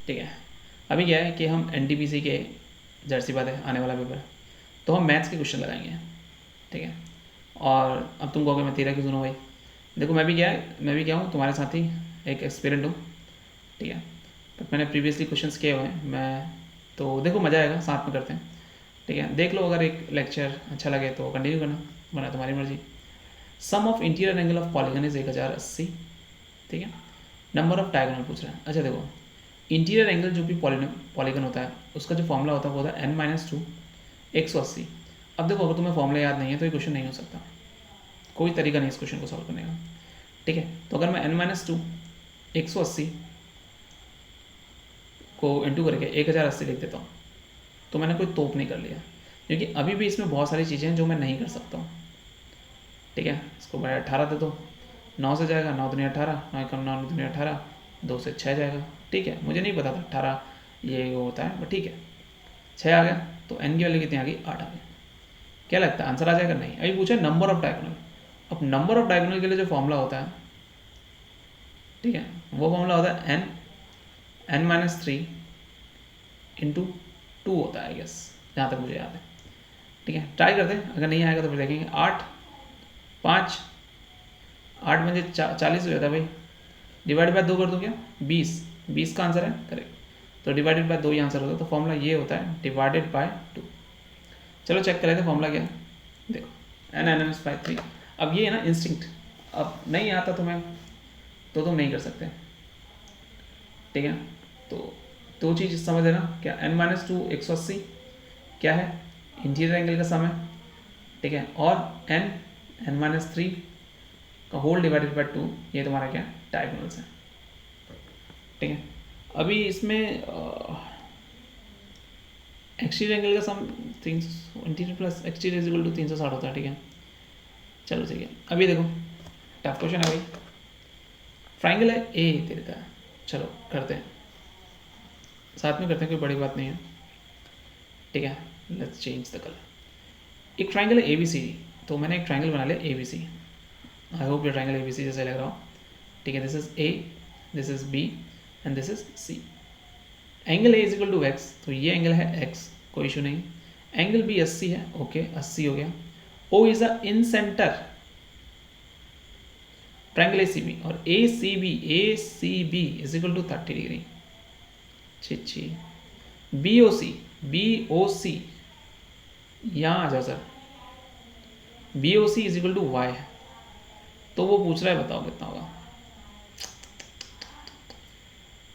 ठीक है। अभी क्या है कि हम एनटीपीसी के जर्सी बात है आने वाला पेपर, तो हम मैथ्स के क्वेश्चन लगाएंगे, ठीक है। और अब तुम कहोगे मैं तेरा क्यों सुनूँ भाई। देखो मैं भी क्या हूँ तुम्हारे साथ ही एक एक्सपीरियंट हूँ, ठीक है। बट मैंने प्रीवियसली क्वेश्चंस किए हुए हैं मैं, तो देखो मज़ा आएगा, साथ में करते हैं, ठीक है। देख लो, अगर एक लेक्चर अच्छा लगे तो कंटिन्यू करना, वरना तुम्हारी मर्जी। Sum of interior angle of polygon is 1080, ठीक है। नंबर ऑफ डायगोनल पूछ रहा है। अच्छा देखो, इंटीरियर एंगल जो भी पॉलीगन होता है उसका जो फॉर्मूला होता है वो होता है n-2 180। अब देखो अगर तुम्हें फॉर्मूला याद नहीं है तो ये क्वेश्चन नहीं हो सकता, कोई तरीका नहीं इस क्वेश्चन को सॉल्व करने का, ठीक है। तो अगर मैं n-2 180 को इंटू करके 1080 लिख देता हूँ तो मैंने कोई तोप नहीं कर लिया, क्योंकि अभी भी इसमें बहुत सारी चीज़ें हैं जो मैं नहीं कर सकता हूँ, ठीक है। इसको मैं 18 दे दो, 9 से जाएगा, 9 दूनी 18, 9 कम 9 दूनी 18, 2 से 6 जाएगा, ठीक है। मुझे नहीं पता था 18 ये होता है, बट ठीक है, 6 आ गया। तो एन की वैल्यू कितनी आ गई, 8 आ गई। क्या लगता है आंसर आ जाएगा, नहीं। अभी पूछा नंबर ऑफ डायगोनल। अब नंबर ऑफ डायगोनल के लिए जो फॉर्मूला होता है, ठीक है, वो फॉर्मूला होता है n-3 इंटू 2 होता है आई गेस, जहाँ तक मुझे याद है, ठीक है। ट्राई करते हैं, अगर नहीं आएगा तो फिर देखेंगे। 8 5 8 बजे 40 हो जाता है भाई, डिवाइड बाय 2 कर दूँ क्या, 20 का आंसर है करेक्ट। तो डिवाइडेड बाय 2 ही आंसर होता है, तो फॉर्मूला ये होता है डिवाइडेड बाय 2। चलो चेक कर लेते हैं फॉर्मूला क्या है। देखो n-3। अब ये है ना इंस्टिंक्ट, अब नहीं आता तुम्हें तो तुम नहीं कर सकते, ठीक है। तो दो चीज़ समझ लेना, क्या n-2 180 क्या है, इंटीरियर एंगल का सम है, ठीक है। और n-3 का होल डिवाइडेड बाय 2 ये तुम्हारा क्या डायगोनल्स है, ठीक है। अभी इसमें एक्सटीरियर एंगल का sum interior plus exterior is equal to 360 होता है, ठीक है। चलो ठीक है, अभी देखो टफ क्वेश्चन है भाई। ट्राइंगल है ए दे देता है, चलो करते हैं, साथ में करते हैं, कोई बड़ी बात नहीं है, ठीक है। Let's change the colour. एक ट्राइंगल है ए बी सी, तो मैंने एक ट्राइंगल बना लिया A B C. I hope ये ट्राइंगल ए बी सी जैसे लग रहा हो, ठीक है। This is A, this is B and this is C. Angle A is equal to X, तो ये एंगल है एक्स, कोई इशू नहीं। एंगल बी 80 है, ओके 80 हो गया। O is a incentre triangle A C B, और A C B is equal to 30 degree. छी बी ओ सी यहाँ आ जाओ sir, B O C is equal to Y है, तो वो पूछ रहा है बताओ कितना होगा।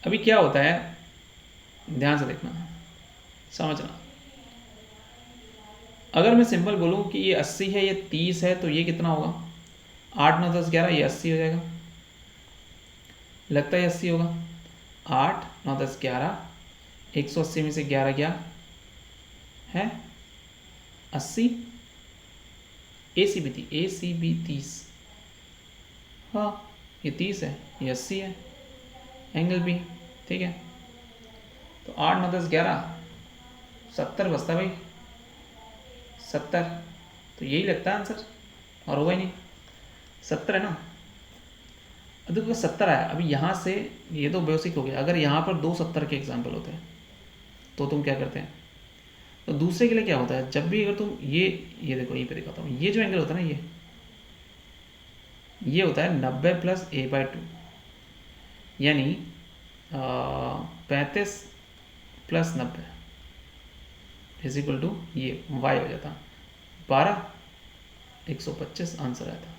अभी क्या होता है ध्यान से देखना समझना, अगर मैं सिंपल बोलूँ कि ये 80 है ये 30 है तो ये कितना होगा, 8 9 10 11 ये 80 हो जाएगा, लगता है 80 होगा। 8 9 10 11, 180 में से 11 क्या है 80, ए सी बी थी, ए सी बी 30, हाँ ये 30 है ये 80 है, एंगल भी ठीक है। तो 8 9 10 11 70 बचता भाई, 70, तो यही लगता है आंसर, और होगा ही नहीं, 70 है ना। अब देखो 70 आया, अभी यहाँ से ये तो बेसिक हो गया, अगर यहाँ पर 2 70 के एग्जाम्पल होते हैं तो तुम क्या करते हैं, तो दूसरे के लिए क्या होता है, जब भी अगर तुम ये देखो ये पे दिखाता हूँ, ये जो एंगल होता है ना ये होता है 90 प्लस a/2, यानी 35 प्लस 90 इज इक्वल टू ये y हो जाता 12 125 आंसर आता।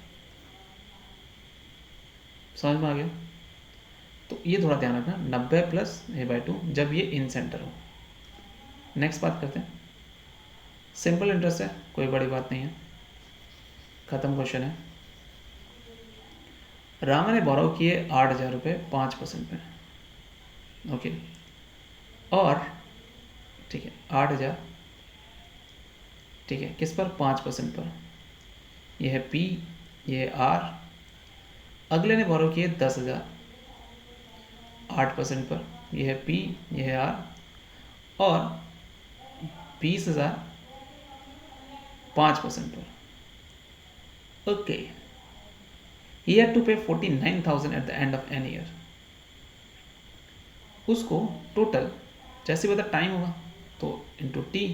समझ में आ गया, तो ये थोड़ा ध्यान रखना 90 प्लस a/2 जब ये इन सेंटर हो। नेक्स्ट बात करते हैं, सिंपल इंटरेस्ट है, कोई बड़ी बात नहीं है, ख़त्म क्वेश्चन है। रामा ने बोरो किए 8,000 रुपये 5% पे, ओके, और ठीक है 8,000, ठीक है, किस पर 5% पर, यह है P, यह है R। अगले ने बोरो किए 10,000 8% पर, यह है P, यह है R, और 20,000 5% पर, okay. He had to pay 49,000 at the end of an year. उसको टोटल जैसे बता टाइम होगा तो इंटू टी,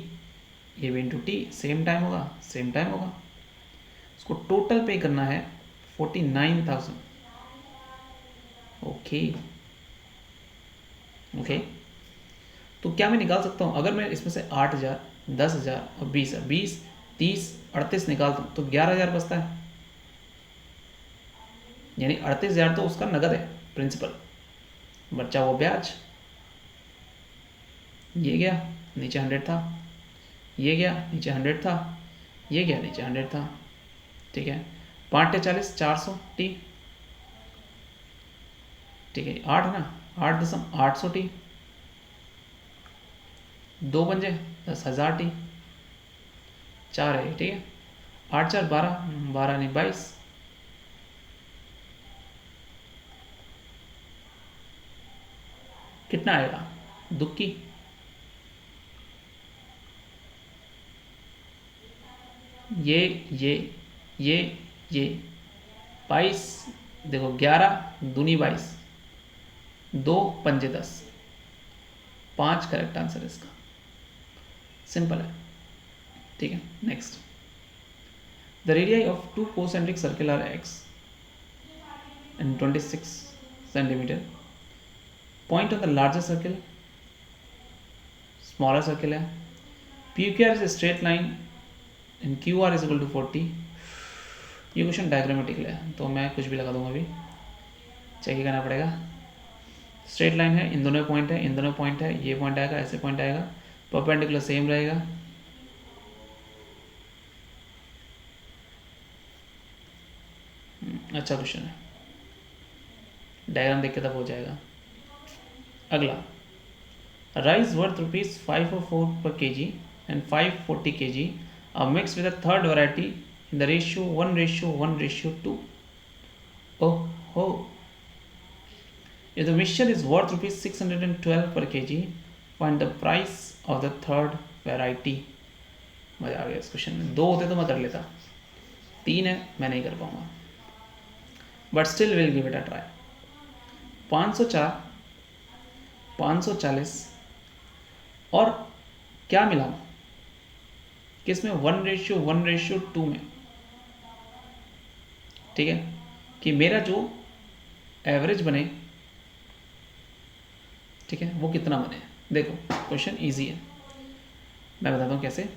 ये भी इंटू टी, सेम टाइम होगा सेम टाइम होगा। उसको टोटल पे करना है 49,000। ओके ओके, तो क्या मैं निकाल सकता हूँ, अगर मैं इसमें से 8,000, 10,000 और 20,000, 20, 30, 38 निकालता हूँ तो 11,000 बचता है, यानी 38,000 तो उसका नगद है प्रिंसिपल, बच्चा वो ब्याज। ये गया नीचे 100 था, ये गया नीचे 100 था, ये गया नीचे 100 था। ठीक है, 5 40, 400 टी। ठीक है, 8 है ना, 8,800 टी, 2 बन जाए 10,000 टी, 4 है। ठीक है, 8 4 12, 12 नहीं 22, कितना आएगा दुक्की, ये ये ये ये 22, देखो 11 दूनी 22, 2 पंजे 10, 5 करेक्ट आंसर इसका, सिंपल है। ठीक है, next, the radii of 2 concentric circle are x and 26 centimeter. Point on the larger circle, smaller circle है, PQR is a straight line and QR is equal to 40। ये क्वेश्चन डायग्रामेटिकल है तो मैं कुछ भी लगा दूंगा, अभी चेक ही करना पड़ेगा। स्ट्रेट लाइन है, इन दोनों पॉइंट है, इन दोनों पॉइंट है, ये पॉइंट आएगा, ऐसे पॉइंट आएगा, परपेंडिकुलर सेम रहेगा। अच्छा क्वेश्चन है, डायग्राम देख के तब हो जाएगा। अगला, rice worth ₹504 per kg and 540 kg are mixed with a third variety in the ratio 1:1:2। Oh, if the mixture is worth ₹612 per kg, find the price of the third variety। मजा आ गया इस question में, 2 होते तो मैं कर लेता, 3 है मैं नहीं कर पाऊंगा, but still will give it a try. 504, 540 और क्या मिलाऊं किस में, 1:1:2 में। ठीक है, कि मेरा जो एवरेज बने, ठीक है, वो कितना बने। देखो क्वेश्चन इजी है, मैं बताता हूँ कैसे।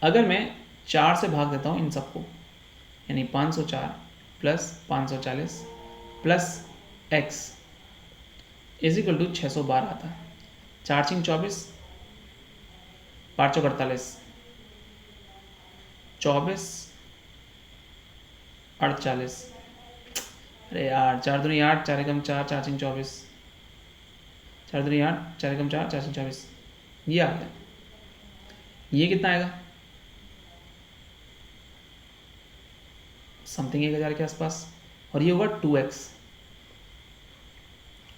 अगर मैं 4 से भाग देता हूँ इन सबको, यानी 504 plus 540 plus x is equal to 612 आता है। 4 6 24, 5 चौक 48, 24 48, अरे यार 4 दूनी 8, 4 एकम 4, 4 6 24, 4 दूनी 8, 4 एकम 4, 4 6 24, ये आ गया। ये कितना आएगा, समथिंग 1000 के आसपास, और ये होगा 2x।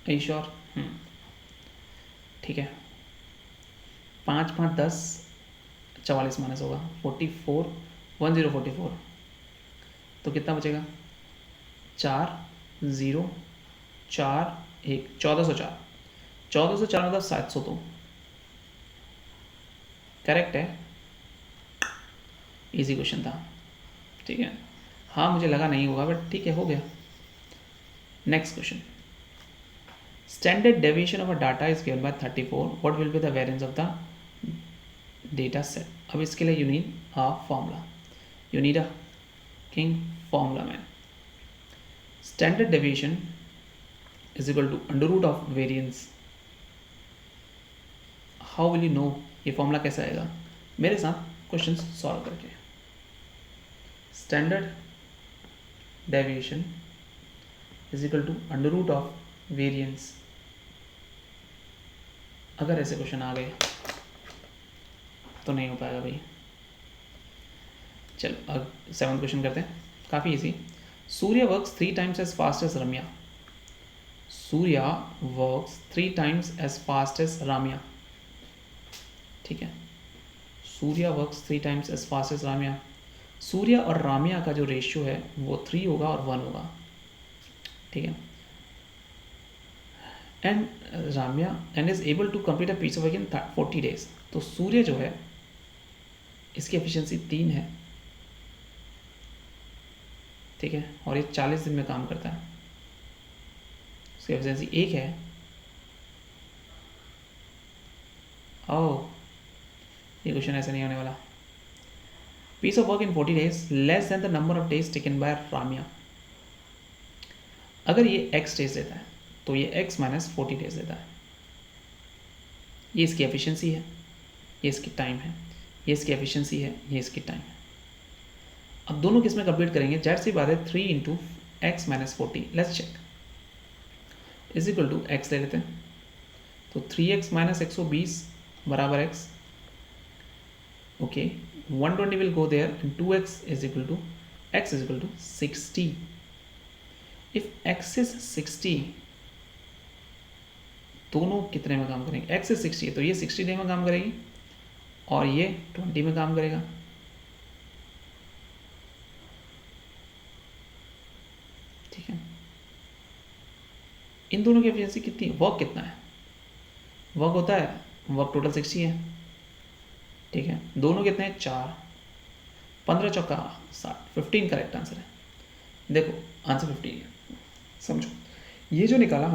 I sure? ठीक है, 5 5 10, 44 माइनस होगा 44, 1044, तो कितना बचेगा, 4 0 4 1, 1404, 1404 मतलब 702, करेक्ट है। इजी क्वेश्चन था, ठीक है। हाँ मुझे लगा नहीं होगा, बट ठीक है, हो गया। Next question, standard deviation of a data is given by 34, what will be the variance of the data set. अब इसके लिए you need a formula, you need a king formula man. Standard deviation is equal to under root of variance. How will you know, ये formula कैसे आएगा, मेरे साथ question solve करके। Standard deviation is equal to under root of variance. अगर ऐसे question आ गए तो नहीं हो पाएगा भाई। चलो अब 7th क्वेश्चन करते हैं, काफ़ी easy. Surya works 3 times as fast as Ramya. Surya works 3 times as fast as Ramya. ठीक है, Surya works 3 times as fast as Ramya. Surya और राम्या का जो रेशियो है वो 3 होगा और 1 होगा। ठीक है, and Ramya and is able to complete a piece of work in 40 days. तो सूर्य जो है इसकी एफिशिएंसी 3 है, ठीक है, और ये 40 दिन में काम करता है, उसकी एफिशिएंसी 1 है। ओह, ये क्वेश्चन ऐसे नहीं होने वाला। Piece of work in 40 days less than the number of days taken by Ramya. अगर ये x डेज देता है तो ये x माइनस 40 डेज देता है। ये इसकी एफिशिएंसी है, ये इसकी टाइम है, ये इसकी एफिशिएंसी है, ये इसकी टाइम है। अब दोनों किस में कंप्लीट करेंगे? जाहिर सी बात है 3 into X minus 40, let's check, is equal to X ले लेते हैं। तो 3x माइनस 120 बराबर x, okay, 120 will go there and 2x is equal to x is equal to 60। If x is 60, दोनों कितने में काम करेंगे? x इज 60 है तो ये 60 डे में काम करेगी और ये 20 में काम करेगा। ठीक है, इन दोनों की एफिशिएंसी कितनी है? वर्क कितना है? वर्क होता है, वर्क टोटल 60 है, ठीक है, दोनों कितने हैं? 4, 15 चौका 60, 15 करेक्ट आंसर है। देखो आंसर 15 है। समझो, ये जो निकाला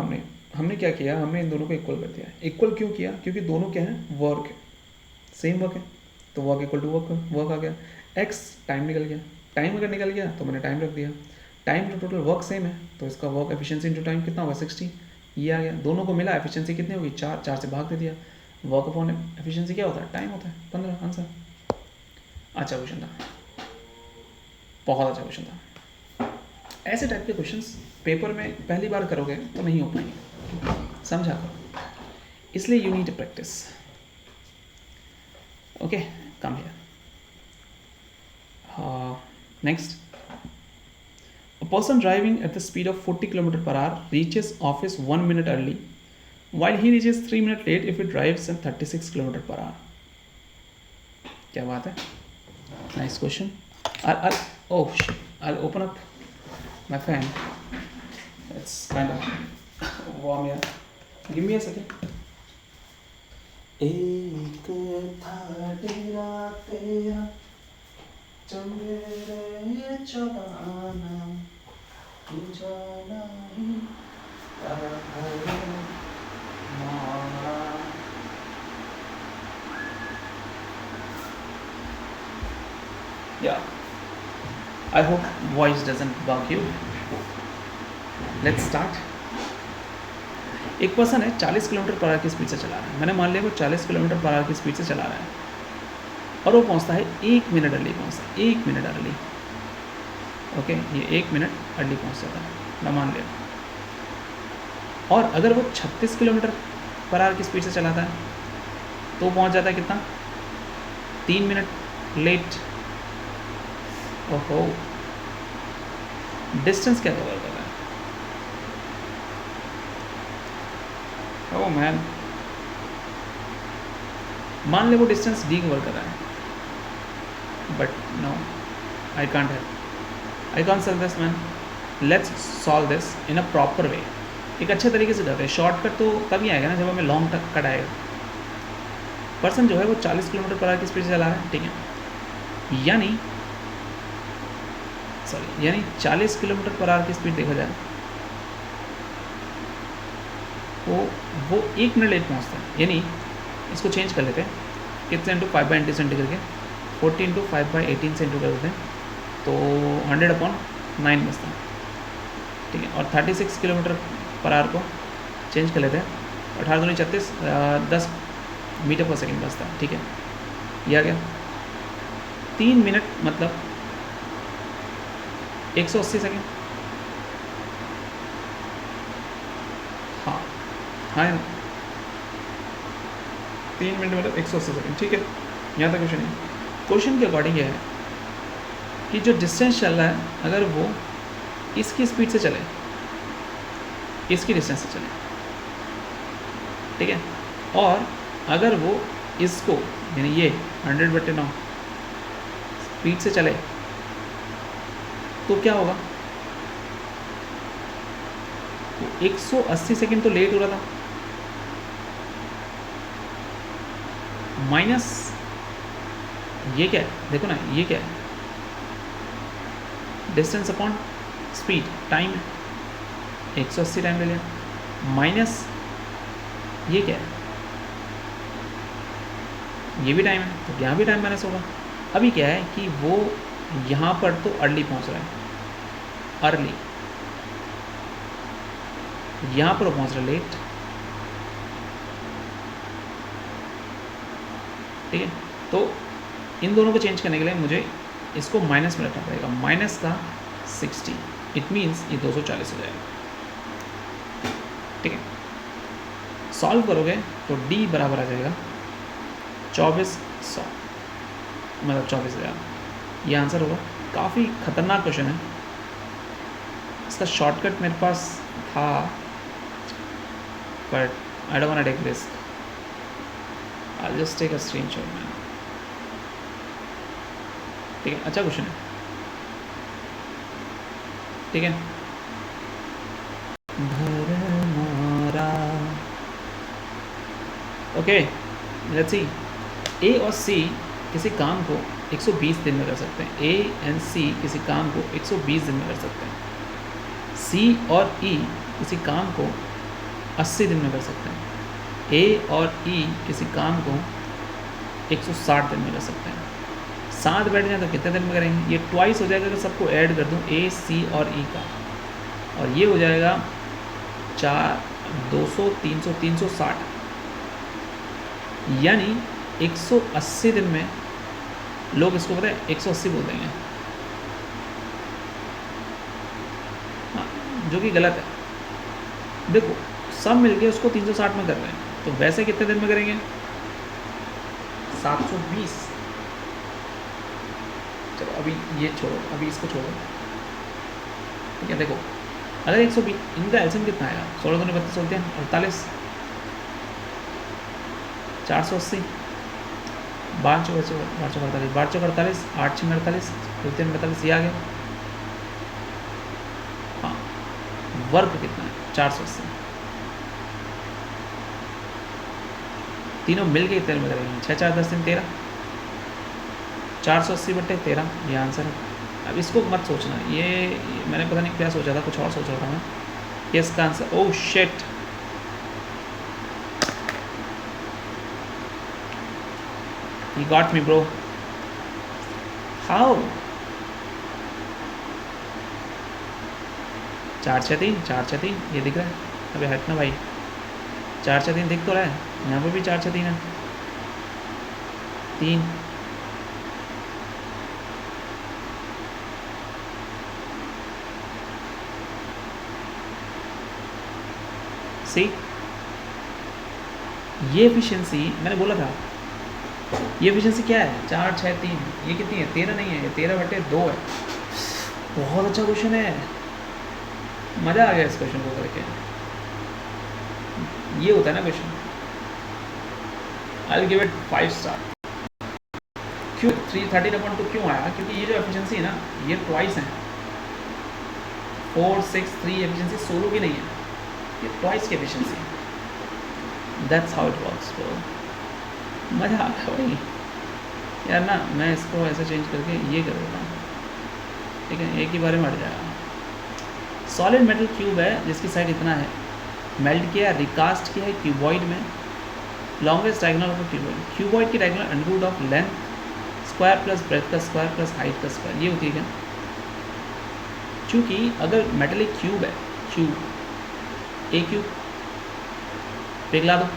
हमने क्या किया? हमने इन दोनों को इक्वल कर दिया। इक्वल क्यों किया? क्योंकि दोनों क्या है? वर्क है, सेम वर्क है, तो वर्क इक्वल टू वर्क आ गया। एक्स टाइम निकल गया, टाइम अगर निकल गया तो मैंने टाइम रख दिया, time to total work same है तो इसका वर्क एफिशिएंसी इंटू टाइम कितना होगा? 60, ये आ गया। दोनों को मिला एफिशिएंसी कितनी होगी? 4, 4 से भाग दे दिया। वर्क अपॉन एफिशिएंसी क्या होता है? टाइम होता है, 15 आंसर। अच्छा क्वेश्चन था, बहुत अच्छा क्वेश्चन था। ऐसे टाइप के क्वेश्चंस पेपर में पहली बार करोगे तो नहीं हो पाएंगे, समझा करो, इसलिए you need practice. Okay, come here. Next, a person driving at the speed of 40 km per hour reaches office 1 minute early while he reaches 3 minutes late if he drives at 36 km per hour. क्या बात है? Nice question. I'll open up my fan. It's kind of warm here. Give me a second. एक था डेरा तेरा चंबेरे चबाना उजाला ही मारा। Yeah, I hope voice doesn't bug you. Let's start. एक person है 40 किलोमीटर पर आवर की स्पीड से चला रहा है। मैंने मान लिया वो 40 किलोमीटर पर आवर की स्पीड से चला रहा है और वो पहुंचता है 1 मिनट अर्ली पहुंचता है, 1 मिनट अर्ली। ओके, ये 1 मिनट अर्ली पहुंच जाता है, मैं मान लिया। और अगर वो 36 किलोमीटर पर आवर की स्पीड से चलाता है तो पहुंच जाता है कितना? 3 मिनट लेट। ओहो, डिस्टेंस क्या कवर कर रहा है? ओह मैन, मान ले वो डिस्टेंस डी कवर कर रहा है, but no, I can't help, I can't solve this man. Let's solve this in a proper way, एक अच्छे तरीके से करते हैं। शॉर्टकट तो तभी आएगा ना जब हमें लॉन्ग तक कट आएगा। पर्सन जो है वो 40 किलोमीटर पर आवर की स्पीड से चला रहा है, ठीक है, यानी 40 किलोमीटर पर आवर की स्पीड देखा जाए तो वो 1 मिनट लेट पहुँचता है। यानी इसको चेंज कर लेते हैं, कितने इंटू 5/80 से इंटू करके 40 इंटू 5/18 से इंटू कर देते हैं तो 100/9 बचता है, ठीक है। और 36 किलोमीटर पर आवर को चेंज कर लेते हैं, 18 दूनी 36, 10 मीटर पर सेकेंड बचता है, ठीक है। यह आ गया 3 मिनट मतलब 180 सेकेंड। हाँ हाँ, 3 मिनट मतलब 180 सेकेंड, ठीक है। यहाँ तक क्वेश्चन है। क्वेश्चन के अकॉर्डिंग ये है कि जो डिस्टेंस चल रहा है अगर वो इसकी स्पीड से चले, इसकी डिस्टेंस से चले, ठीक है, और अगर वो इसको यानी ये 100/9 स्पीड से चले तो क्या होगा? तो 180 सेकेंड तो लेट हो रहा था, माइनस ये क्या है, देखो ना ये क्या है, डिस्टेंस अपॉन स्पीड, टाइम है, 180 टाइम ले लिया, माइनस ये क्या है, ये भी टाइम है, तो यहाँ भी टाइम माइनस होगा। अभी क्या है कि वो यहाँ पर तो अर्ली पहुँच रहा है, अर्ली, यहाँ पर पहुँच रहा है लेट, ठीक है। तो इन दोनों को चेंज करने के लिए मुझे इसको माइनस में रखना पड़ेगा, माइनस का 60, इट मीन्स ये 240 हो जाएगा, ठीक है। सॉल्व करोगे तो d बराबर आ जाएगा 2400, मतलब 24,000, ये आंसर होगा। काफ़ी खतरनाक क्वेश्चन है, इसका शॉर्टकट मेरे पास था but I don't want to take risk, I will just take a screenshot man, ठीक है। अच्छा क्वेश्चन है, ठीक है। ओके लेट्स सी, ए और सी किसी काम को 120 दिन में कर सकते हैं, ए एंड सी किसी काम को 120 दिन में कर सकते हैं, सी और ई किसी काम को 80 दिन में कर सकते हैं, ए और ई किसी काम को 160 दिन में कर सकते हैं। साथ बैठ जाए तो कितने दिन में करेंगे, ये ट्वाइस हो जाएगा अगर सबको ऐड कर दूँ ए सी और ई का, और ये हो जाएगा 200 300 360, यानी 180 दिन में लोग इसको पता है 180 बोल देंगे, हाँ, जो कि गलत है। देखो सब मिलके उसको 360 में कर रहे हैं, तो वैसे कितने दिन में करेंगे, 720। चलो अभी ये छोड़ो, अभी इसको छोड़ो, ठीक है। देखो अगर 120, इनका एल्सियम कितना आएगा, 16 दूनी 32 होते हैं 48, 480, 12 चौक 48, 8 6 48, 48, ये आ गया। हाँ, वर्क कितना है, 480, तीनों मिल के कितने में करेंगे, 6 4 10 13, 480/13, ये आंसर है। अब इसको मत सोचना, ये मैंने पता नहीं क्या सोचा था, कुछ और सोच रहा था मैं, ये इसका answer, oh shit, You got me, bro. How? 4 6 3 ये दिख रहा है, अबे हट ना भाई, 4 6 3 दिख तो रहा है, यहाँ पर भी 4 6 3 है, 3, सी, ये एफिशिएंसी मैंने बोला था, ये एफिशिएंसी क्या है, 4 6 3, ये कितनी है, 13 नहीं है, ये 13/2 है। बहुत अच्छा क्वेश्चन है, मज़ा आ गया इस क्वेश्चन को करके, ये होता है ना question. I will give it 5 star. क्यों 313/2 क्यों आया, क्योंकि ये जो एफिशिएंसी है ना, ये ट्वाइस है, 4 6 3 एफिशिएंसी सोलो की नहीं है, ये ट्वाइस की efficiency, that's how it works bro. मज़ा आ गया भाई यार ना, मैं इसको ऐसे चेंज करके ये कर देता हूँ, ठीक है, एक ही बारे में हट जाएगा। सॉलिड मेटल क्यूब है जिसकी साइड इतना है, मेल्ट किया, रिकास्ट किया है क्यूबॉइड में, longest diagonal of cuboid, cuboid की diagonal under root of length square plus breadth का स्क्वायर प्लस हाइट का स्क्वायर, ये होती है क्या। चूँकि अगर मेटलिक क्यूब है, क्यूब ए क्यूब पिघला दो,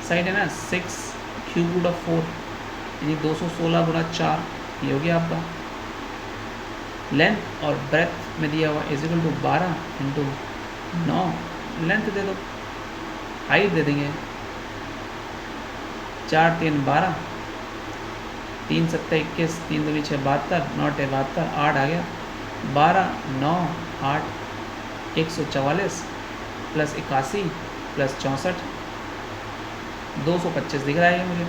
साइड है ना 6 क्यूब रूट ऑफ 4, यानी 216/4, ये हो गया आपका। लेंथ और ब्रेथ में दिया हुआ is equal to 12 into 9, length दे दो, हाइट दे देंगे 4 3 12, 3 7 21, 3 2 6 72, 9 72, 8 आ गया, 12 9 8 144 प्लस 81 प्लस 64, 225 दिख रहा है ये मुझे,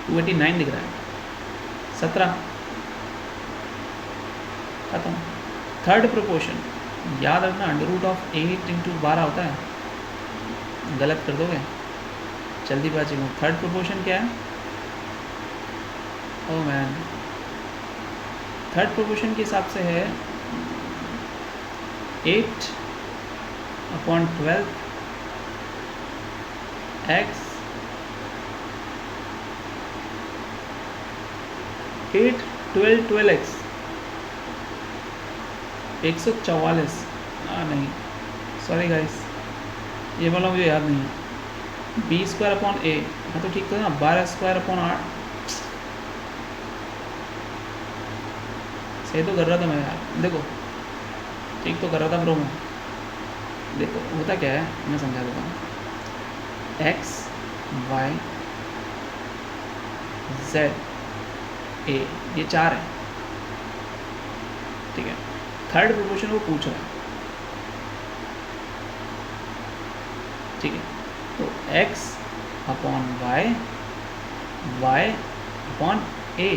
289 दिख रहा है, 17 खत्म। थर्ड प्रोपोर्शन याद रखना, अंडर रूट ऑफ 8 इंटू 12 होता है, गलत कर दोगे, जल्दीबाजी में। थर्ड प्रोपोर्शन क्या है? ओह मैन, थर्ड प्रोपोर्शन के हिसाब से है 8/12 x 8 12 12x 144। नहीं सॉरी गाइस, ये वाला मुझे याद नहीं है। b² a, हाँ तो ठीक था ना, 12² 8। सही तो कर रहा था मैं यार, देखो ठीक तो कर रहा था ब्रो मैं। देखो होता क्या है, मैं समझा देता हूँ। x y z a, ये 4 है, ठीक है। थर्ड प्रोपोर्शन वो पूछ रहा है, ठीक है। तो x/y y/a,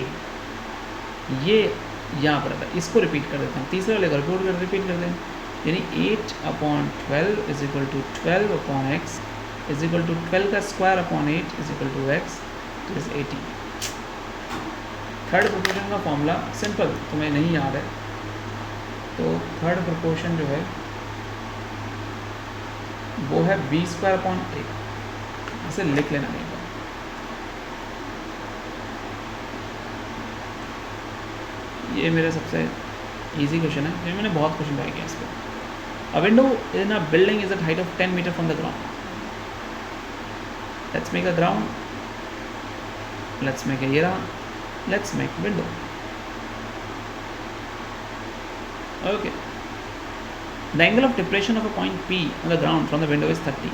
ये यहाँ पर आता है, इसको रिपीट कर देते हैं। तीसरे वाले का रिपीट कर दें, यानी 8/12 = 12/x = 12 का स्क्वायर अपॉन 8 = x, तो इज 18। थर्ड प्रोपोर्शन का फॉर्मूला सिंपल, तुम्हें नहीं याद है तो थर्ड प्रोपोर्शन जो है वो है b²/a। इसे लिख लेना नहीं था। ये मेरा सबसे इजी क्वेश्चन है, ये मैंने बहुत क्वेश्चन ट्राई किया इस पर। A window in a building is at height of 10 metre from the ground. Let's make a ground, let's make ये रहा, let's make window. Okay, the angle of depression of a point P on the ground from the window is 30।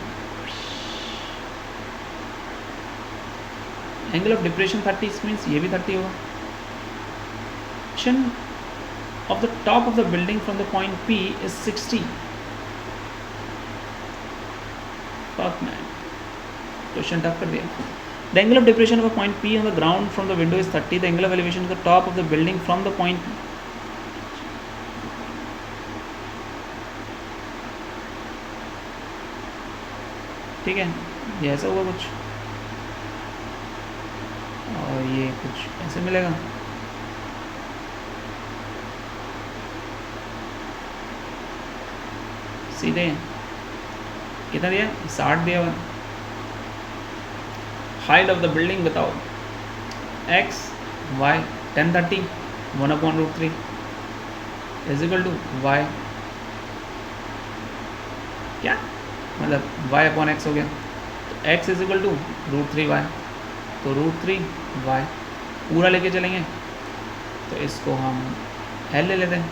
Angle of depression 30 means ये भी 30 होगा। Of the top of the building from the point P is 60. Fuck man, question tough कर दिया। The angle of depression of a point P on the ground from the window is 30. The angle of elevation to the top of the building from the point ठीक है, ये ऐसा होगा कुछ, और ये कुछ ऐसे मिलेगा। सीधे कितना दिया? 60 दिया हुआ। हाइट ऑफ द बिल्डिंग बताओ, x y 10 30 1/√3 = y, क्या मतलब y/x हो गया, तो x = √3y, तो √3y पूरा लेके चलेंगे, तो इसको हम l ले लेते हैं।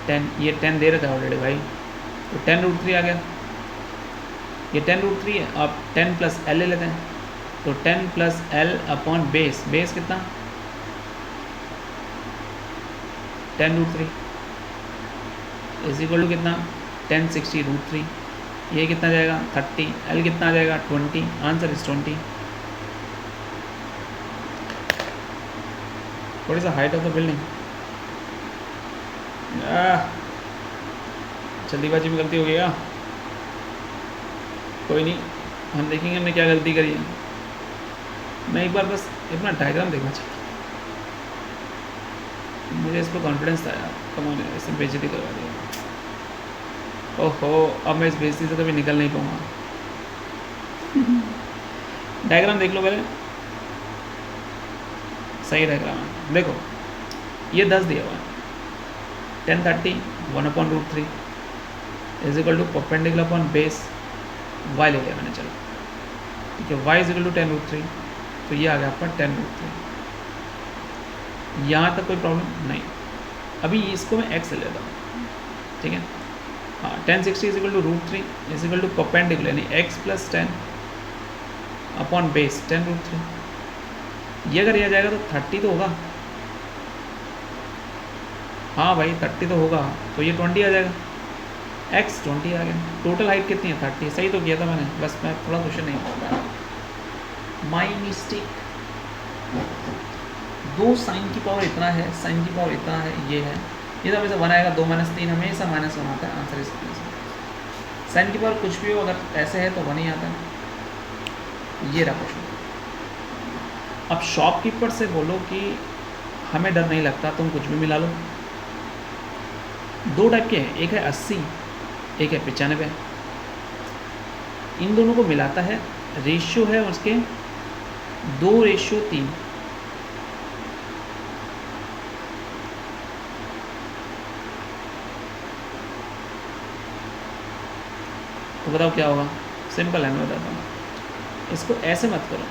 10, ये 10 दे रहा था ऑलरेडी भाई, तो 10√3 आ गया। ये 10√3 है, अब 10 + l ले लेते हैं, तो 10 + l अपॉन बेस कितना 10√3 = कितना 10 60 √3, ये कितना जाएगा 30, l कितना आ जाएगा 20, answer is 20। What is the height of the building? जल्दीबाजी में गलती हो गई क्या? कोई नहीं, हम देखेंगे हमने क्या गलती करी है। मैं एक बार बस अपना डायग्राम देखना चाहता हूँ, मुझे इस पर कॉन्फिडेंस था यार। कमाने इससे बेइज्जती करवा दिया। ओहो, अब मैं इस बेइज्जती से कभी निकल नहीं पाऊँगा। डायग्राम देख लो पहले, सही डायग्राम है। देखो ये 10 दिया हुआ है, 10 30 1/√3 = परपेंडिकुलर अपॉन बेस y ले लिया मैंने, चलो ठीक है। y = 10√3, तो ये आ गया आपका 10√3। यहाँ तक कोई प्रॉब्लम नहीं। अभी इसको मैं x ले लेता हूँ, ठीक है। हाँ, 10 60 = √3 = परपेंडिकुलर, यानी x + 10 अपॉन बेस 10√3। ये अगर यह जाएगा तो 30 तो होगा। हाँ भाई 30 तो होगा, तो ये 20 आ जाएगा, x 20 आ गया। टोटल हाइट कितनी है 30, सही तो किया था मैंने, बस मैं थोड़ा क्वेश्चन नहीं कर पाया, माई मिस्टेक। 2 sin की पावर इतना है, sin की पावर इतना है, ये है, ये तो हमेशा 1 आएगा, 2 - 3 हमेशा -1 आता है, आंसर इज साइन की पावर कुछ भी हो, अगर ऐसे है तो 1 ही आता है। ये रहा क्वेश्चन। अब शॉपकीपर से बोलो कि हमें डर नहीं लगता, तुम कुछ भी मिला लो। 2 टाइप के हैं, एक है 80, एक है 95। इन दोनों को मिलाता है, रेशियो है उसके 2:3। तो बताओ क्या होगा? सिंपल है, मैं बताता हूँ। इसको ऐसे मत करो,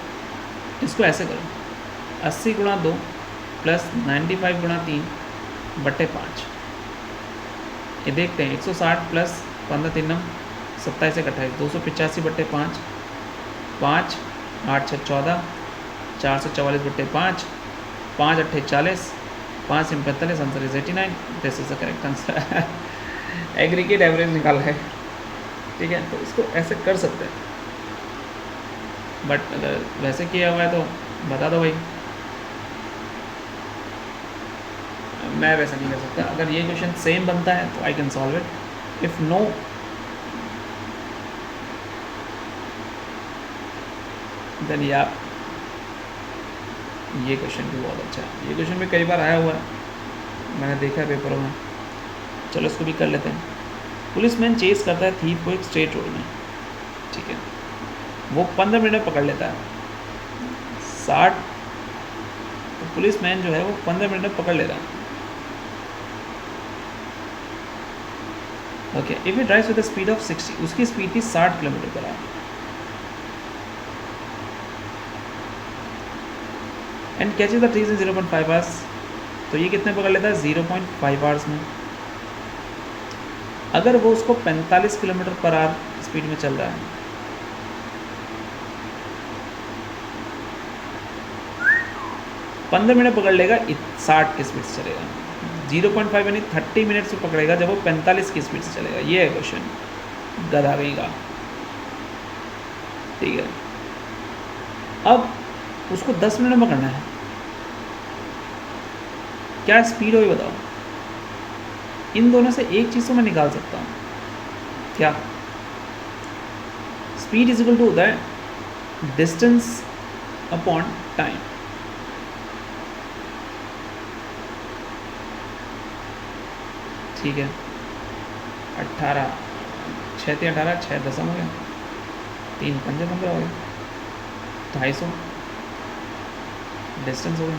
इसको ऐसे करो, 80 × 2 + 95 × 3/5। ये देखते हैं, 160 + 15 3 27 1 28, 285/5, 5 8 6 14, 444/5, 5 8 40, 5 × 45, answer is 89। This is the correct answer. Aggregate average निकाला है, ठीक है। तो इसको ऐसे कर सकते हैं, बट अगर वैसे किया हुआ है तो बता दो भाई। मैं वैसा नहीं कर सकता। अगर ये क्वेश्चन सेम बनता है तो I can solve it, if no then या ये क्वेश्चन भी बहुत अच्छा है। ये क्वेश्चन भी कई बार आया हुआ है, मैंने देखा है पेपरों में। चलो इसको भी कर लेते हैं। पुलिसमैन चेस करता है थीफ को एक स्ट्रेट रोड में, ठीक है। वो 15 मिनट में पकड़ लेता है 60। तो पुलिसमैन जो है वो 15 मिनट में पकड़ लेता है। Okay, if it drives with the speed of 60, उसकी स्पीड थी 60 km/h। And catches the trees in 0.5 hours, तो ये कितने पकड़ लेता है? 0.5 आवर्स में। अगर वो उसको 45 km/h स्पीड में चल रहा है, पंद्रह मिनट पकड़ लेगा, 60 की स्पीड से चलेगा। 0.5 यानी 30 मिनट्स में पकड़ेगा जब वो 45 की स्पीड से चलेगा। ये है क्वेश्चन, गधा गई का, ठीक है। अब उसको 10 मिनट में पकड़ना है, क्या स्पीड हो ये बताओ। इन दोनों से एक चीज़ तो मैं निकाल सकता हूँ, क्या? स्पीड इज इक्वल टू होता है डिस्टेंस अपॉन टाइम। ठीक है, 18 6 × 18 6 10 हो गया, 3 5 15 हो गया, 250 डिस्टेंस हो गया।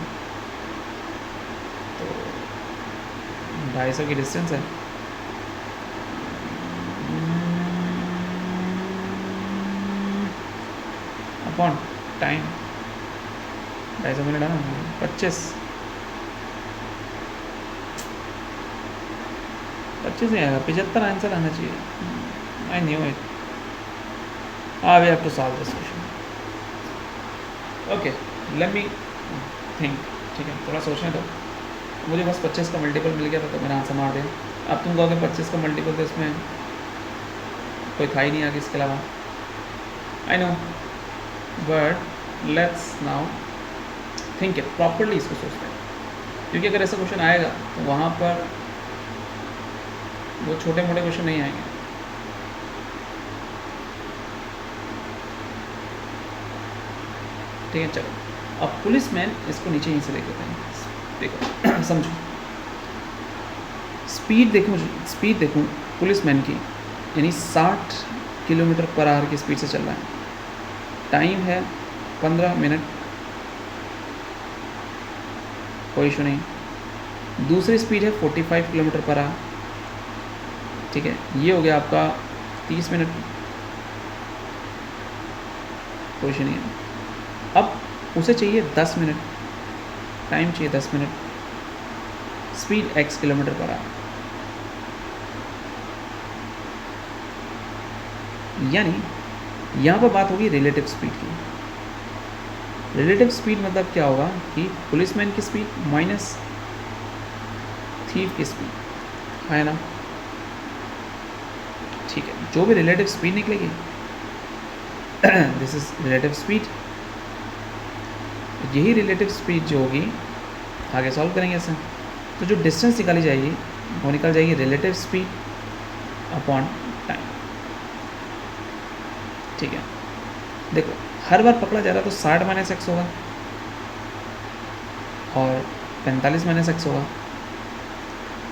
तो 250 की डिस्टेंस है, अपॉन टाइम 250 मिनट है ना, 25 नहीं आएगा, 75 आंसर आना चाहिए। I knew it. We have to solve this question. Okay, let me think, ठीक है, थोड़ा सोचने दो। मुझे बस 25 का मल्टीपल मिल गया था तो मैंने आंसर मार दिया। अब तुम कहोगे 25 का मल्टीपल तो इसमें कोई था ही नहीं आगे इसके अलावा। I know, but let's now think it properly, इसको सोचते हैं, क्योंकि अगर ऐसा क्वेश्चन आएगा तो वहाँ पर वो छोटे मोटे क्वेश्चन नहीं आएंगे। ठीक है, चलो अब पुलिसमैन, इसको नीचे यहीं से देख लेते हैं। देखो समझो, स्पीड देखो, स्पीड देखो पुलिसमैन की, यानी 60 km/h की स्पीड से चल रहा है। टाइम है 15 मिनट, कोई इशू नहीं। दूसरी स्पीड है 45 km/h, ठीक है। ये हो गया आपका 30 मिनट, कोई इशू नहीं है। अब उसे चाहिए 10 मिनट, टाइम चाहिए 10 मिनट, स्पीड x km/h। यानी यहाँ पर बात होगी रिलेटिव स्पीड की। रिलेटिव स्पीड मतलब क्या होगा कि पुलिसमैन की स्पीड माइनस थीफ की स्पीड, है ना। ठीक है, जो भी रिलेटिव स्पीड निकलेगी दिस इज रिलेटिव स्पीड। यही रिलेटिव स्पीड जो होगी, आगे सॉल्व करेंगे इसे। तो जो डिस्टेंस निकाली जाएगी वो निकल जाएगी रिलेटिव स्पीड अपॉन टाइम। ठीक है, देखो हर बार पकड़ा जा रहा तो 60 माइनस एक्स होगा और 45 माइनस एक्स होगा।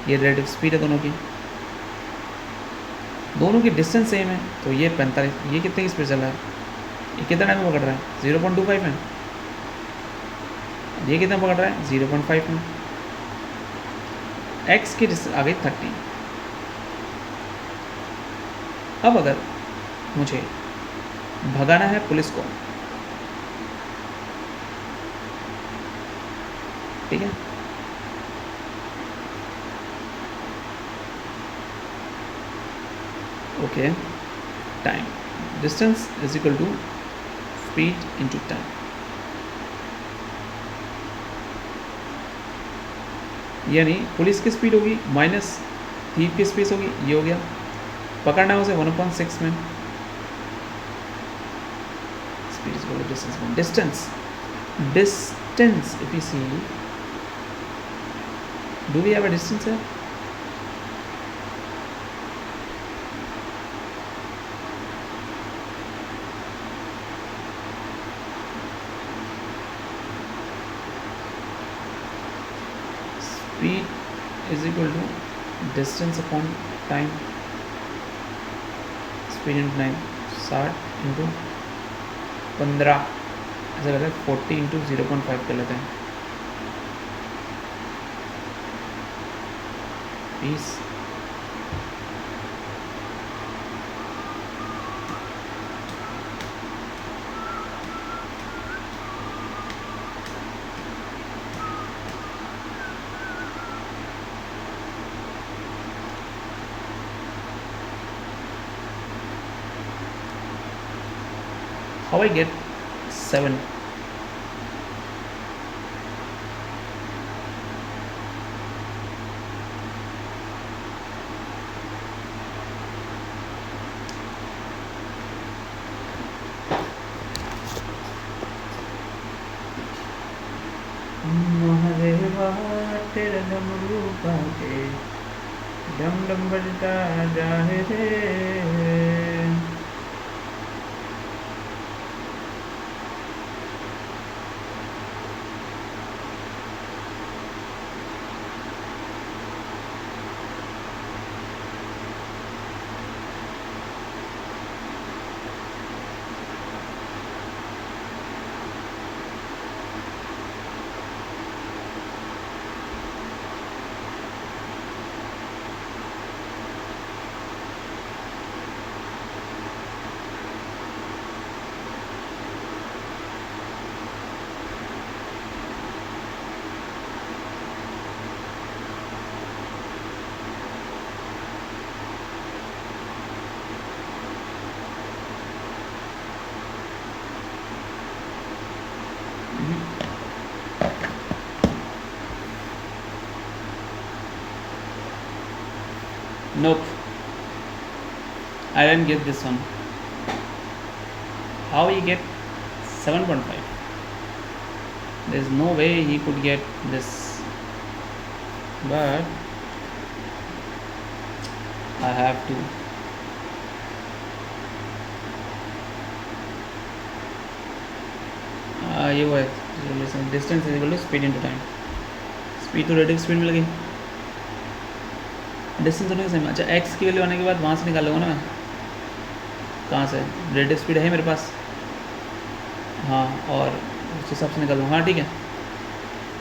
ये रिलेटिव स्पीड है दोनों की, दोनों की डिस्टेंस सेम है, तो ये 45, ये कितने की स्पीड चल रहा है, ये कितना टाइम में पकड़ रहा है 0.25 में, ये कितना पकड़ रहा है 0.5 में। एक्स की डिस्टेंस आ गई 30। अब अगर मुझे भगाना है पुलिस को, ठीक है, okay, time distance is equal to speed into time. यानी पुलिस की स्पीड होगी माइनस थीप की स्पीड होगी, ये हो गया, पकड़ना है उसे 1/6 में, speed is equal to distance में distance if you see, do we have a distance here? Speed is equal to distance upon time, speed into time, 60 into 15, ऐसा करते हैं 40 इंटू 0.5 कर लेते हैं, 20। How I get 7? महादेवा तेरा डमरू पाके डम डम बजता जाए रे। Nope, I didn't get this one. How he get 7.5? There's no way he could get this, but I have to. ये वो है relation, distance is equal to speed into time. Speed तो रेडियो स्पीड मिल गई, डिस्टेंस होने के same. अच्छा, एक्स की वैल्यू आने के बाद वहाँ से निकाल लूँगा ना मैं, कहाँ से, रेडियो स्पीड है मेरे पास, हाँ, और उस हिसाब से निकाल लूँगा। हाँ ठीक है,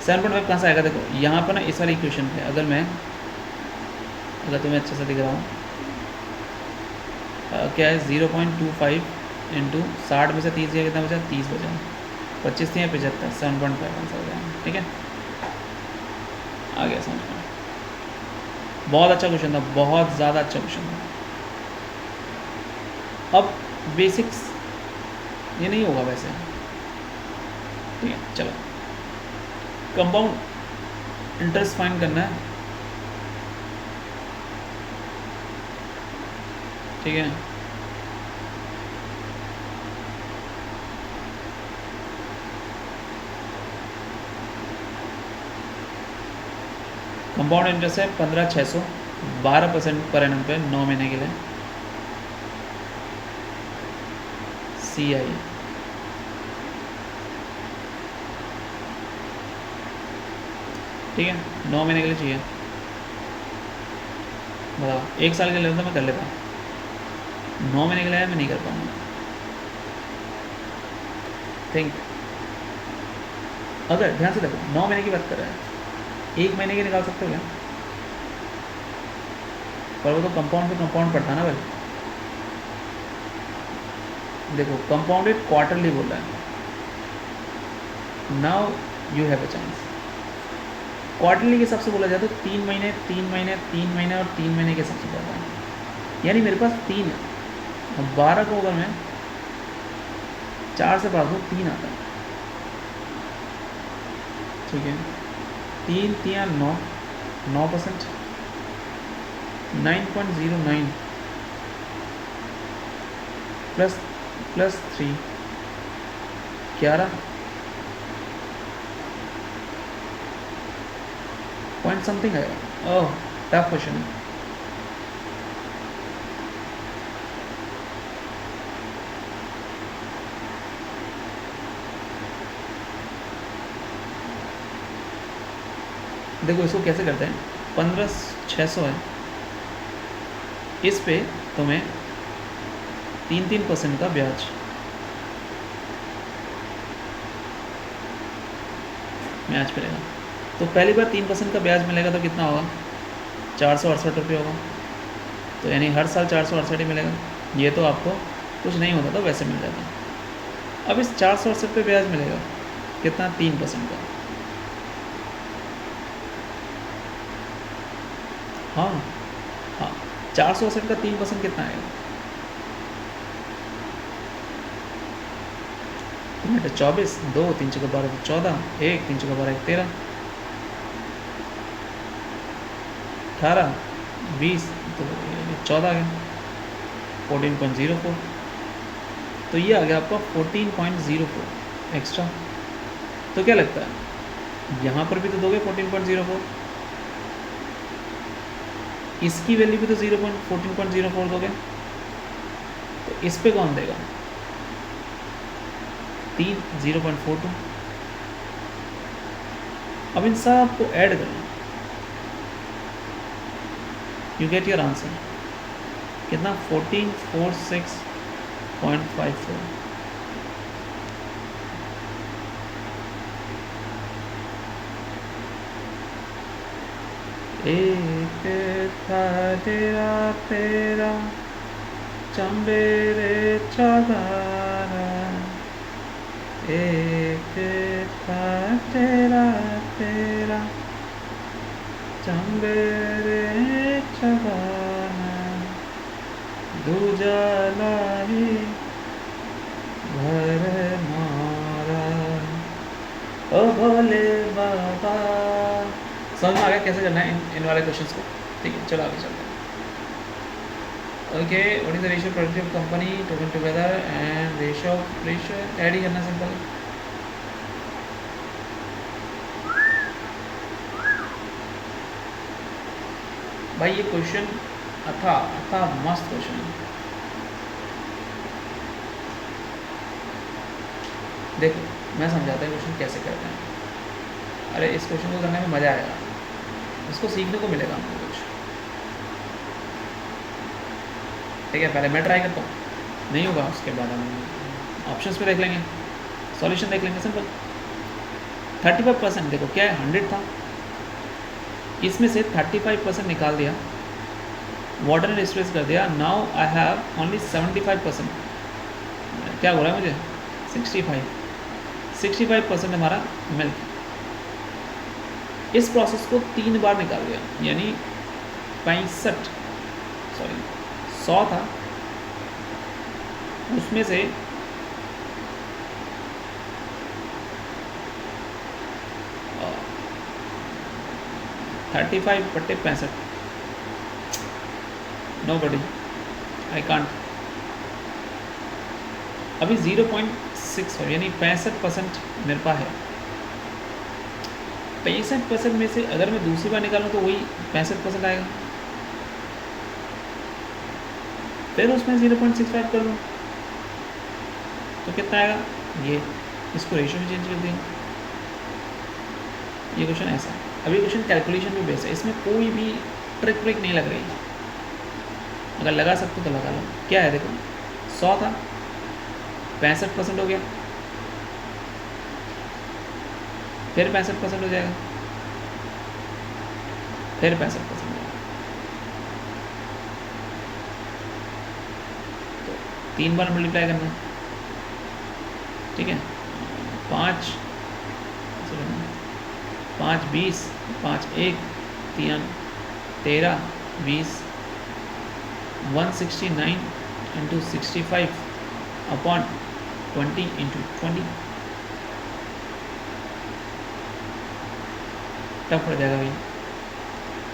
7.5 कहाँ से आएगा, देखो यहाँ पर ना इस वाली इक्वेशन पे अगर तुम्हें अच्छे से दिख रहा हूँ, क्या है 0.25 इंटू 60 में से 30 गया, कितना बचा 30 बचा, 25 थी 75, 7.5 आंसर हो जाएगा। ठीक है, आ गया समझ में। बहुत अच्छा क्वेश्चन था, बहुत ज़्यादा अच्छा क्वेश्चन था। अब बेसिक्स ये नहीं होगा वैसे, ठीक है। चलो, कंपाउंड इंटरेस्ट फाइंड करना है, ठीक है। कंपाउंड इंटरेस्ट है 15,600, 12% पर एनम पे 9 महीने के लिए। CI ठीक है, 9 महीने के लिए चाहिए। बताओ, 1 साल के लिए तो मैं कर लेता, 9 महीने के लिए मैं नहीं कर पाऊँगा। थिंक, अगर ध्यान से देखो 9 महीने की बात कर रहे हैं, 1 महीने की निकाल सकते हो क्या? पर वो तो कंपाउंड पे कंपाउंड पड़ता है ना भाई। देखो कंपाउंडेड क्वार्टरली बोल रहा है, now you have a chance. Quarterly के हिसाब से बोला जाए तो 3 महीने 3 महीने 3 महीने और 3 महीने के हिसाब से पड़ता है, यानी मेरे पास 3 है। अब 12 को अगर मैं 4 से पास दूँ 3 आता है, ठीक है। 3 3 9, 9%, 9.09 प्लस 3 11 पॉइंट समथिंग आएगा। ओह टफ क्वेश्चन है। देखो इसको कैसे करते हैं, 15,600 है, इस पे तुम्हें 3% का ब्याज, ब्याज मिलेगा। तो पहली बार 3% का ब्याज मिलेगा तो कितना होगा, 468 रुपये होगा। तो यानी हर साल 468 ही मिलेगा। ये तो आपको कुछ नहीं होता तो वैसे मिल जाता। अब इस 468 पे ब्याज मिलेगा कितना, 3% का। हाँ हाँ, 468 का 3% कितना आएगा, 24, 2 3 चौका 12 14, 1 3 चौका 12 13, 18 20 तो 14 आ गया, 14.04। तो ये आ गया आपका 14.04 एक्स्ट्रा। तो क्या लगता है यहाँ पर भी तो दोगे 14.04, इसकी वैल्यू भी तो 14.04 दोगे, तो इस पे कौन देगा, 3 0.42। अब इन सब को ऐड करना, यू गेट योर आंसर कितना, 1446.54। एक था तेरा तेरा चंबे रे चगारा, एक था तेरा तेरा चंबे रे चगाना, दूजा लाई घर मारा। ओ भोले बाबा। समझ में आ गया कैसे करना है इन वाले क्वेश्चंस को, ठीक है। चलो आगे चलते हैं। Okay, what is the ratio productive company total together and ratio add ही करना सिंपल। भाई ये क्वेश्चन अथा मस्त क्वेश्चन है। देखो मैं समझाता हूँ क्वेश्चन कैसे करते हैं। अरे इस क्वेश्चन को करने में मज़ा आएगा, इसको सीखने को मिलेगा हमको कुछ, ठीक है। पहले मैं ट्राई करता हूँ, नहीं होगा उसके बाद हम ऑप्शंस पे देख लेंगे, सॉल्यूशन देख लेंगे सिंपल। 35% देखो क्या है, 100 था, इसमें से 35% निकाल दिया, वाटर ने डिस्प्लेस कर दिया। नाउ आई हैव ओनली 75%, क्या हो रहा है मुझे, 65% हमारा मिल्क। इस प्रोसेस को 3 बार निकाल दिया, यानी 100 था, उसमें से 35/65, नोबडी, आई कांट। अभी 0.65 यानी 65% मेरे पास है, 65% में से अगर मैं दूसरी बार निकालूँ तो वही 65% आएगा, फिर उसमें 0.65 कर दूँ तो कितना आएगा, ये इसको रेशियो में चेंज कर देंगे। ये क्वेश्चन ऐसा है। अभी क्वेश्चन कैलकुलेशन में बेस है, इसमें कोई भी ट्रिक व्रिक नहीं लग रही, अगर लगा सकते तो लगा लो। क्या है देखो, 100 था, 65% हो गया, फिर 65% हो जाएगा, फिर 65% हो जाएगा, तो 3 बार मल्टीप्लाई करना, ठीक है। 5 20, 5 1 3 13 20, 169 इंटू 65 अपॉन 20 इंटू 20, टफ पड़ जाएगा भाई।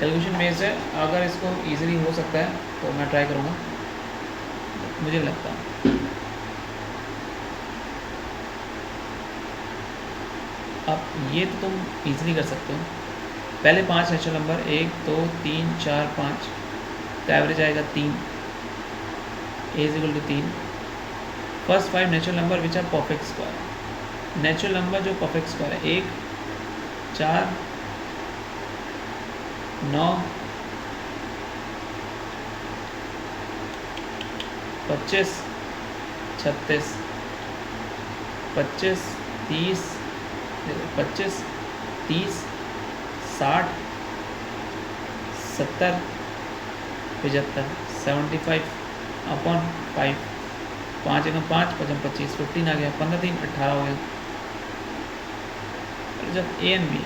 कैलकुलेशन बेस है, अगर इसको इजीली हो सकता है तो मैं ट्राई करूँगा, मुझे लगता है। अब ये तो तुम इजीली कर सकते हो। पहले 5 नेचुरल नंबर 1 2 3 4 5 का एवरेज आएगा 3, A is equal to 3। First 5 natural number which are perfect square, natural number जो परफेक्ट स्क्वायर है 1 4 9 25 36 25 30 25 30 60 70 75 75 अपॉन 5, 5 एकम 5 5 25 15 आ गया, 15 3 18 हो गया। जब A and B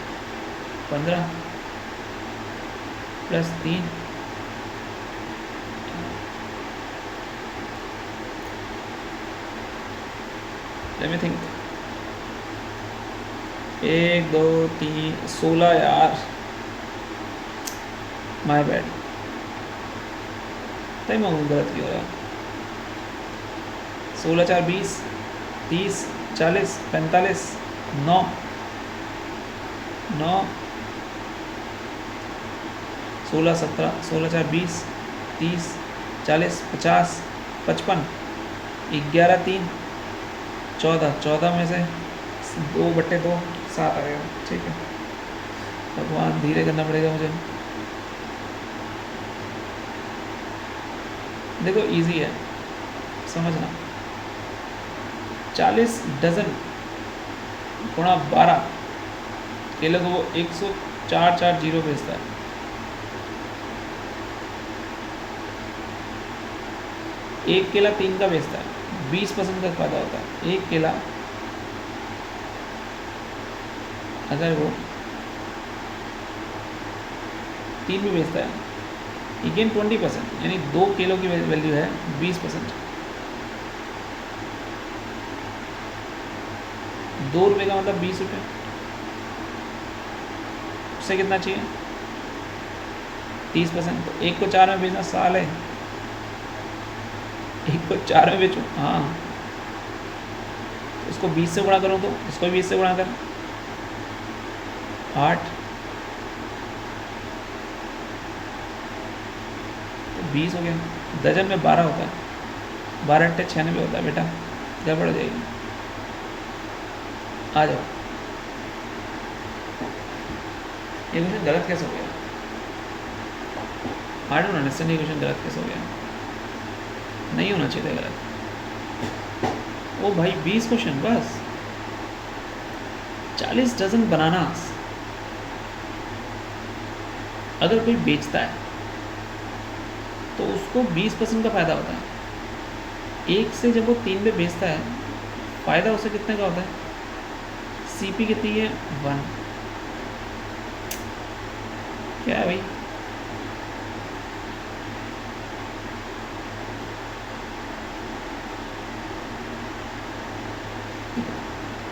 15 plus 3 let me think, 1 2 3 16 यार, माय बैड, टाइम गलत क्यों हो रहा है। 16 4 20 30 40 45 9 9 16 17 16 4 20 30 40 50 55 11 3 14 14 में से 2/2 7 आ गया, ठीक है। भगवान धीरे करना पड़ेगा मुझे। देखो इजी है समझना, 40 डजन गुणा 12 केले को वो 10440 बेचता है। एक केला 3 का बेचता है, 20% का फायदा होता है। एक केला अगर वो 3 भी बेचता है, अगेन 20%, यानी 2 किलो की वैल्यू है 20%। 2 रुपये का मतलब 20 रुपये, उससे कितना चाहिए 30%। तो 1 को 4 में बेचना साल है, 1 को 4 में बेचूँ, हाँ, उसको 20 से गुणा करूँ तो इसको 20 से गुणा कर, 8 तो 20 हो गया। दर्जन में 12 होता है, 12 अट्ठे 96 होता है बेटा, गड़बड़ हो जाएगी। आ जाओ, ये क्वेश्चन गलत कैसे हो गया, आई डोंट अंडरस्टैंड, ये क्वेश्चन गलत कैसे हो गया, नहीं होना चाहिए था गलत। ओ भाई 20 क्वेश्चन बस, 40 डजन बनानास अगर कोई बेचता है तो उसको 20% का फ़ायदा होता है। एक से जब वो 3 में बेचता है, फ़ायदा उसे कितने का होता है, सीपी कितनी है 1, क्या है भाई,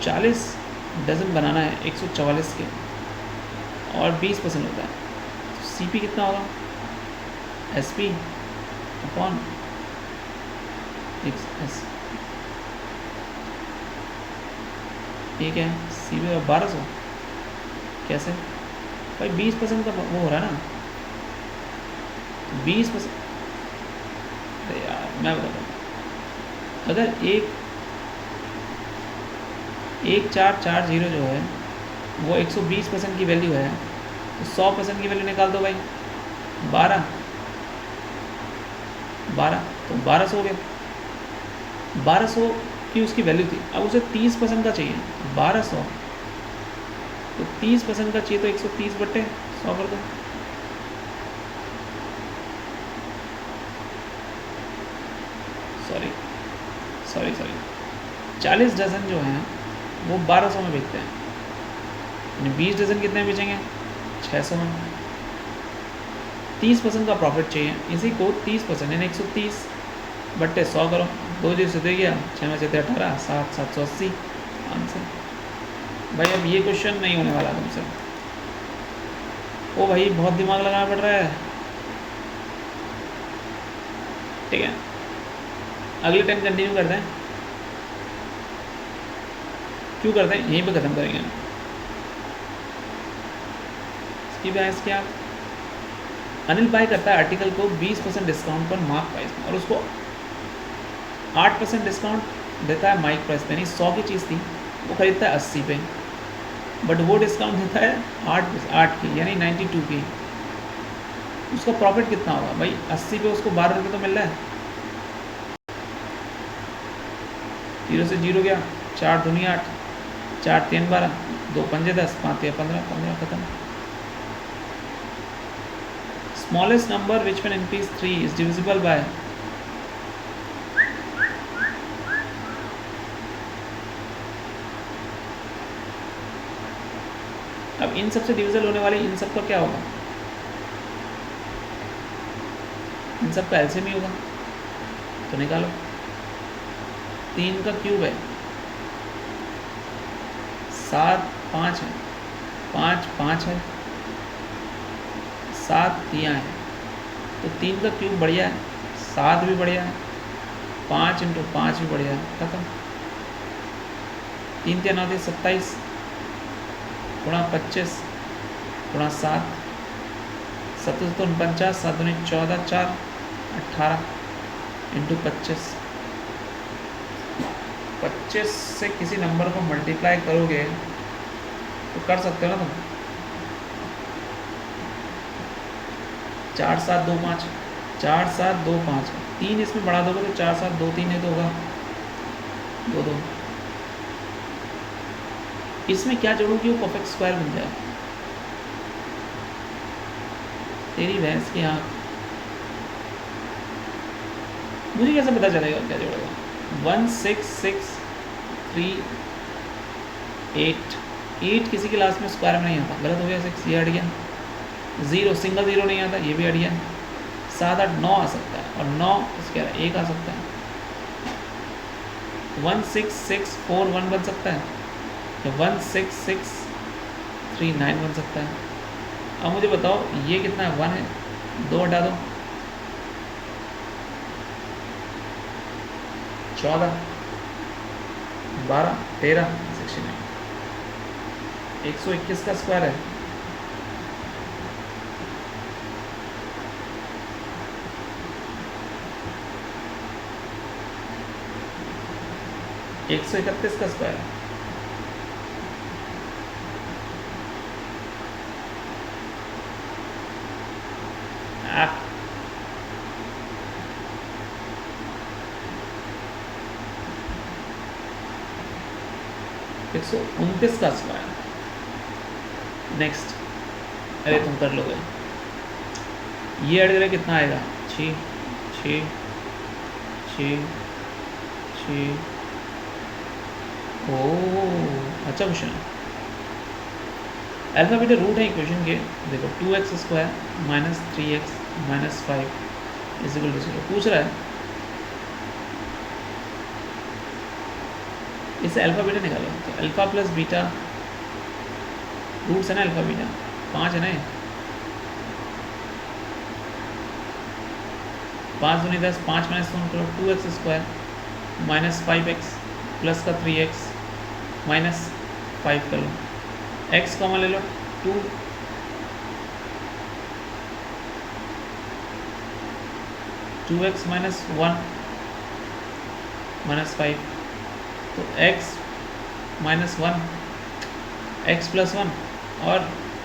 चालीस डजन बनाना है 144 के और 20% होता है, तो सीपी कितना होगा, एसपी अपॉन एस, ठीक है, सीपी 1200, कैसे भाई? 20% का वो हो रहा है ना, 20%। अरे यार मैं बताता हूँ, अगर एक 1440 जो है वो 120% की वैल्यू है, तो 100% की वैल्यू निकाल दो भाई। 12 तो 1200 हो गया। 1200 की उसकी वैल्यू थी, अब उसे 30% का चाहिए। 1200 तो 30% का चाहिए, तो 130/100 कर दो। सॉरी सॉरी सॉरी 40 डजन जो हैं वो 1200 में बिकते हैं, यानी 20 डजन कितने में बेचेंगे? 600 में। 30% का प्रॉफिट चाहिए, इसी को 30% यानी 130/100 करो। 2 जीरो दे गया, 6 में से 18, 7 780 आंसर। भाई अब ये क्वेश्चन नहीं होने वाला तुमसे। ओ भाई बहुत दिमाग लगाना पड़ रहा है। ठीक है, अगले 10 कंटिन्यू करते हैं। क्यों करते हैं, यहीं पे ख़त्म करेंगे। इसकी बहस क्या? अनिल बाय करता है आर्टिकल को 20% डिस्काउंट पर मार्क प्राइस में, और उसको 8% डिस्काउंट देता है माइक प्राइस पे, यानी 100 की चीज़ थी वो खरीदता है 80 पे, बट वो डिस्काउंट देता है 8 की, यानी 92 की। उसका प्रॉफिट कितना होगा भाई? 80 पे उसको 12 रुपये तो मिल रहा है। 0 से 0 गया, 4 दूनी 8, 4 3 12, 2 पंजे 10, 5 3 15, 15 खत्म। Smallest number which can increase 3 is divisible by. अब इन सब से डिविजल होने वाली इन सब का क्या होगा? इन सब का एलसीएम ही होगा, तो निकालो। 3 का क्यूब है, 7 5 है, 5 5 है, 7 दिया है, तो 3 का क्यूब बढ़िया है, 7 भी बढ़िया है, 5 × 5 भी बढ़िया है, खत्म। 3 3 9 27 गुणा 25 गुणा 7, 7 49, 7 दूनी 14, 4 18 × 25। 25 से किसी नंबर को मल्टीप्लाई करोगे तो कर सकते हो ना तुम। 4 7 2 5, 4 7 2 5, 3 इसमें बढ़ा दोगे तो 4 7 2 3 है तो होगा 2 2। इसमें क्या जोड़ूं कि वो परफेक्ट स्क्वायर बन जाए? तेरी भैंस की आँख, मुझे कैसे पता चलेगा क्या जोड़ेगा? 1 6 6 3 8, 8 किसी के लास्ट में स्क्वायर में नहीं आता, गलत हो गया। 6 ये हट गया, 0 सिंगल 0 नहीं आता, ये भी हट गया। 7 8 9 आ सकता है, और 9 इसके 1 आ सकता है। 1 6 6 4 1 बन सकता है, तो 1 6 6 3 9 बन सकता है। अब मुझे बताओ ये कितना है? 1 है, 2 हटा दो, 14 12 13 69, 121 का स्क्वायर है। एक 131 का स्क्वायर है। आप 129 का स्क्वायर। नेक्स्ट, अरे तुम कर लोगे। ये ऐड करें कितना आएगा? 6 6 6 6। ओह अच्छा क्वेश्चन है। अल्फा बीटा रूट है इक्वेशन के, देखो 2x² - 3x - 5 = 0 पूछ रहा है। इससे अल्फा बीटा निकालो, तो अल्फा प्लस बीटा रूट्स है ना, अल्फा बीटा 5 है ना, 5 दूनी 10, 5 - 1 करो, 2x² - 5x प्लस का 3x - 5 कर लो, x कॉमन ले लो, 2x माइनस 1 माइनस 5, तो x माइनस 1 x प्लस 1 और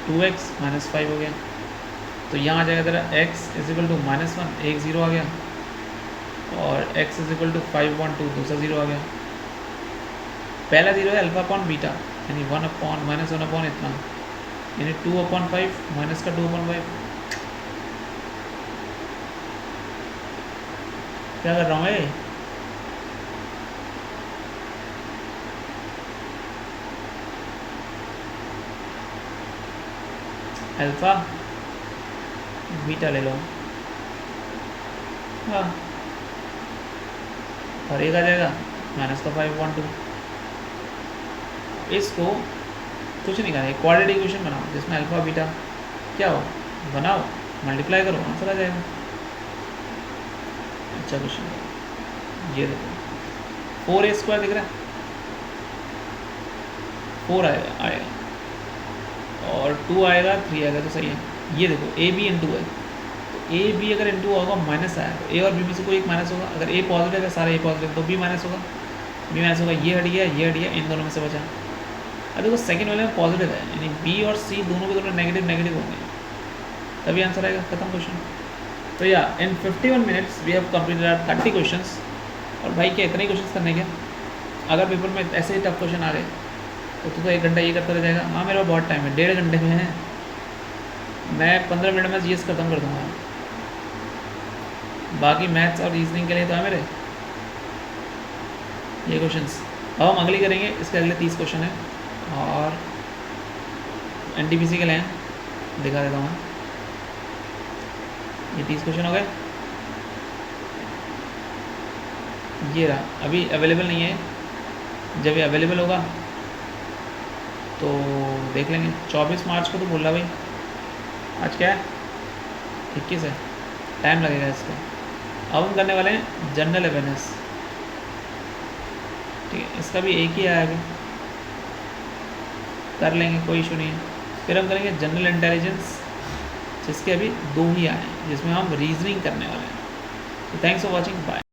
2x माइनस 5 हो गया। तो यहाँ आ जाएगा तेरा x इजिकल टू माइनस 1, एक ज़ीरो आ गया, और x इजिकल टू 5/2 दूसरा ज़ीरो आ गया। पहला ज़ीरो है अल्फा अपॉन बीटा, यानी 1 अपॉन माइनस 1 अपॉन इतना, यानी 2/5 माइनस का 2/5। क्या कर रहा हूँ मैं? अल्फा बीटा ले लो, हाँ, और एक आ जाएगा माइनस का 5/2। इसको कुछ नहीं करना है, क्वाड्रेटिक इक्वेशन बनाओ जिसमें अल्फा बीटा क्या हो, बनाओ, मल्टीप्लाई करो, आंसर आ जाएगा। अच्छा क्वेश्चन, ये देखो 4a² दिख रहा है, 4 आएगा और 2 आएगा, 3 आएगा, तो सही है। ये देखो a b इंटू है, तो a b अगर इंटू होगा माइनस आया तो a और b में से कोई एक माइनस होगा। अगर a पॉजिटिव है, सारे a पॉजिटिव, तो b माइनस होगा, b माइनस होगा, ये हट गया, ये हट गया, इन दोनों में से बचा। अब देखो सेकंड वाले में पॉजिटिव है, यानी b और c दोनों के दोनों नेगेटिव नेगेटिव होंगे, तभी आंसर आएगा। खत्म क्वेश्चन। तो या in 51 minutes we have completed our 30 questions. और भाई क्या इतने ही क्वेश्चंस करने के? अगर पेपर में ऐसे ही टफ क्वेश्चन आ गए तो तू तो 1 घंटा ये करता रह जाएगा। हाँ, मेरा बहुत टाइम है, 1.5 घंटे में है, मैं 15 मिनट में जीएस खत्म कर दूँगा। बाकी मैथ्स और रीजनिंग के लिए तो है मेरे ये क्वेश्चंस। अब हम अगली करेंगे, इसके अगले 30 क्वेश्चन है और एनटीपीसी के लिए हैं, दिखा देता हूँ। ये 30 क्वेश्चन हो गए, ये रहा। अभी अवेलेबल नहीं है, जब ये अवेलेबल होगा तो देख लेंगे। 24 मार्च को तो बोल रहा भाई, आज क्या है, 21 है, टाइम लगेगा इसका। अब हम करने वाले हैं जनरल अवेयरनेस, ठीक है, इसका भी एक ही आया अभी, कर लेंगे, कोई इशू नहीं है। फिर हम करेंगे जनरल इंटेलिजेंस, जिसके अभी 2 ही आए हैं, जिसमें हम रीजनिंग करने वाले हैं। तो थैंक्स फॉर वॉचिंग, बाय।